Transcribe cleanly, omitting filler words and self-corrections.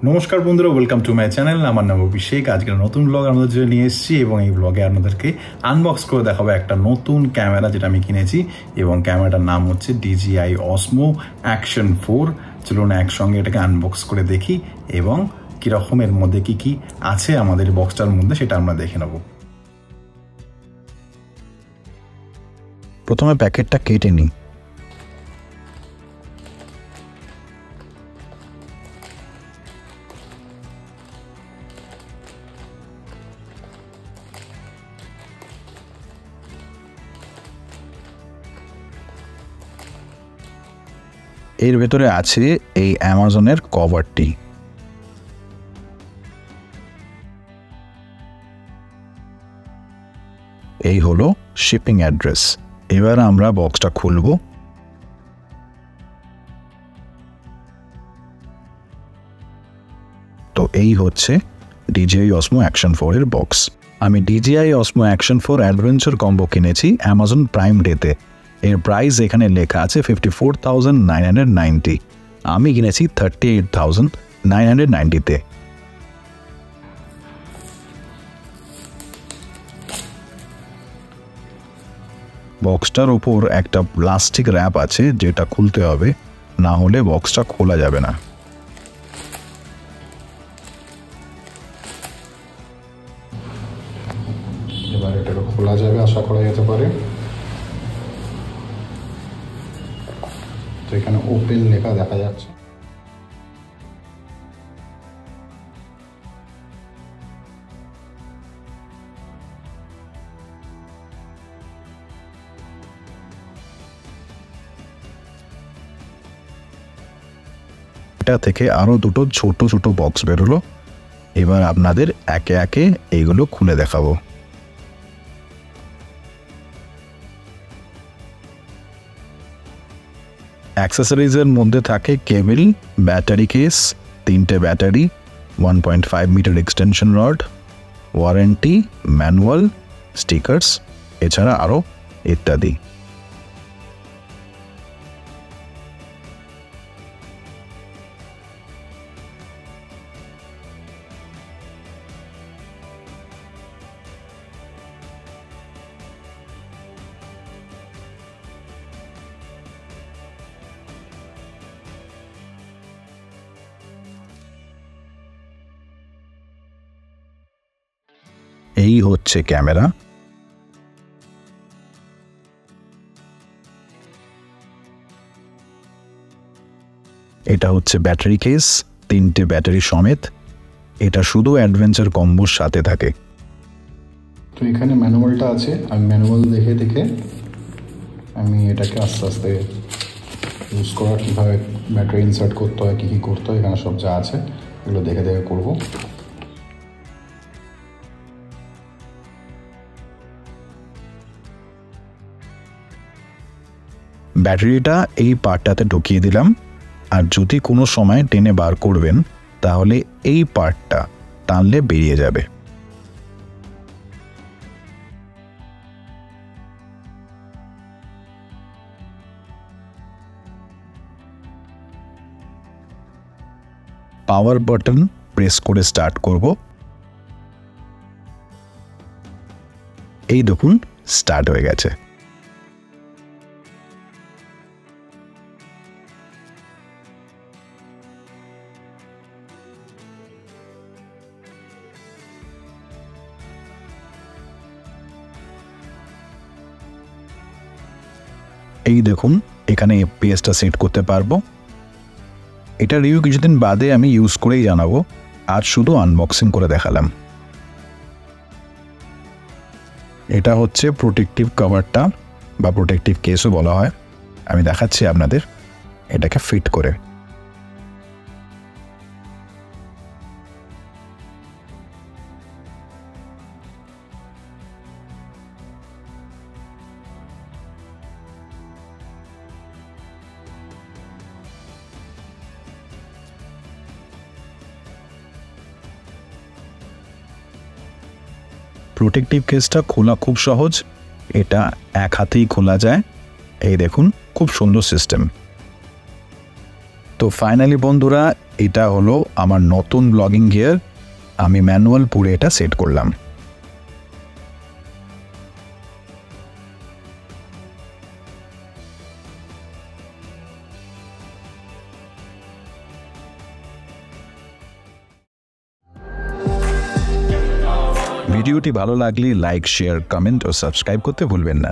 নমস্কার বন্ধুরা, welcome to my channel. আমার নাম অভিষেক। আজকের নতুন ব্লগ আমাদের জন্য নিয়ে এসেছি এবং এই ব্লগে আপনাদেরকে আনবক্স করে দেখাবো একটা নতুন ক্যামেরা যেটা আমি কিনেছি এবং ক্যামেরাটার নাম হচ্ছে DJI Osmo Action 4। চলুন একসঙ্গে এটাকে আনবক্স করে দেখি এবং কীরকম এর মধ্যে কি কি আছে আমাদের বক্সটার মধ্যে সেটা আমরা দেখে নেব। প্রথমে প্যাকেটটা কেটে নিই। এর ভেতরে আছে এই অ্যামাজনের কভারটি। এই হলো শিপিং অ্যাড্রেস। এবার আমরা বক্সটা খুলব। তো এই হচ্ছে DJI Osmo Action 4 এর বক্স। আমি DJI Osmo Action 4 adventure combo কিনেছি অ্যামাজন প্রাইম ডেতে। এর প্রাইস এখানে লেখা আছে 54,990। আমি কিনেছি 38,990-তে। বক্সটার উপর একটা প্লাস্টিক র্যাপ আছে যেটা খুলতে হবে, না হলে বক্সটা খোলা যাবে না। এবার এটাকে খোলা যাবে আশা করা যেতে পারে। তো এখানে ওপেন লেখা দেখা যাচ্ছে। এটা থেকে আরো দুটো ছোট ছোট বক্স বেরোলো। এবার আপনাদের একে একে এইগুলো খুলে দেখাবো। অ্যাক্সেসরিজের মধ্যে থাকে কেবল, ব্যাটারি কেস, 3টে battery, 1.5 metre extension rod, warranty, manual, stickers, এছাড়া আরও ইত্যাদি। এই হচ্ছে ক্যামেরা। এটা হচ্ছে ব্যাটারি কেস, 3টে ব্যাটারি সমেত। এটা শুধু অ্যাডভেঞ্চার কম্বোর সাথে থাকে। তো এখানে ম্যানুয়ালটা আছে। আমি ম্যানুয়াল দেখে দেখে আমি এটাকে আস্তে আস্তে ইউজ করা, কীভাবে ব্যাটারি ইনসার্ট করতে হয়, কী কী করতে হয়, এখানে সব যা আছে এগুলো দেখে দেখে করবো। ব্যাটারিটা এই পার্টটাতে ঢুকিয়ে দিলাম, আর যদি কোনো সময় টেনে বার করবেন তাহলে এই পার্টটা টানলে বেরিয়ে যাবে। পাওয়ার বাটন প্রেস করে স্টার্ট করব। এই দেখুন স্টার্ট হয়ে গেছে। এই দেখুন এখানে পেজটা সেট করতে পারবো। এটা রিভিউ কিছুদিন বাদে আমি ইউজ করেই জানাবো, আর শুধু আনবক্সিং করে দেখালাম। এটা হচ্ছে প্রোটেক্টিভ কভারটা, বা প্রোটেক্টিভ কেসও বলা হয়। আমি দেখাচ্ছি আপনাদের এটাকে ফিট করে। প্রোটেক্টিভ কেসটা খোলা খুব সহজ। এটা এক হাতেই খোলা যায়। এই দেখুন খুব সুন্দর সিস্টেম। তো ফাইনালি বন্ধুরা, এটা হলো আমার নতুন ব্লগিং গিয়ার। আমি ম্যানুয়াল পুরে এটা সেট করলাম। ভিডিওটি ভালো লাগলে লাইক, শেয়ার, কমেন্ট ও সাবস্ক্রাইব করতে ভুলবেন না।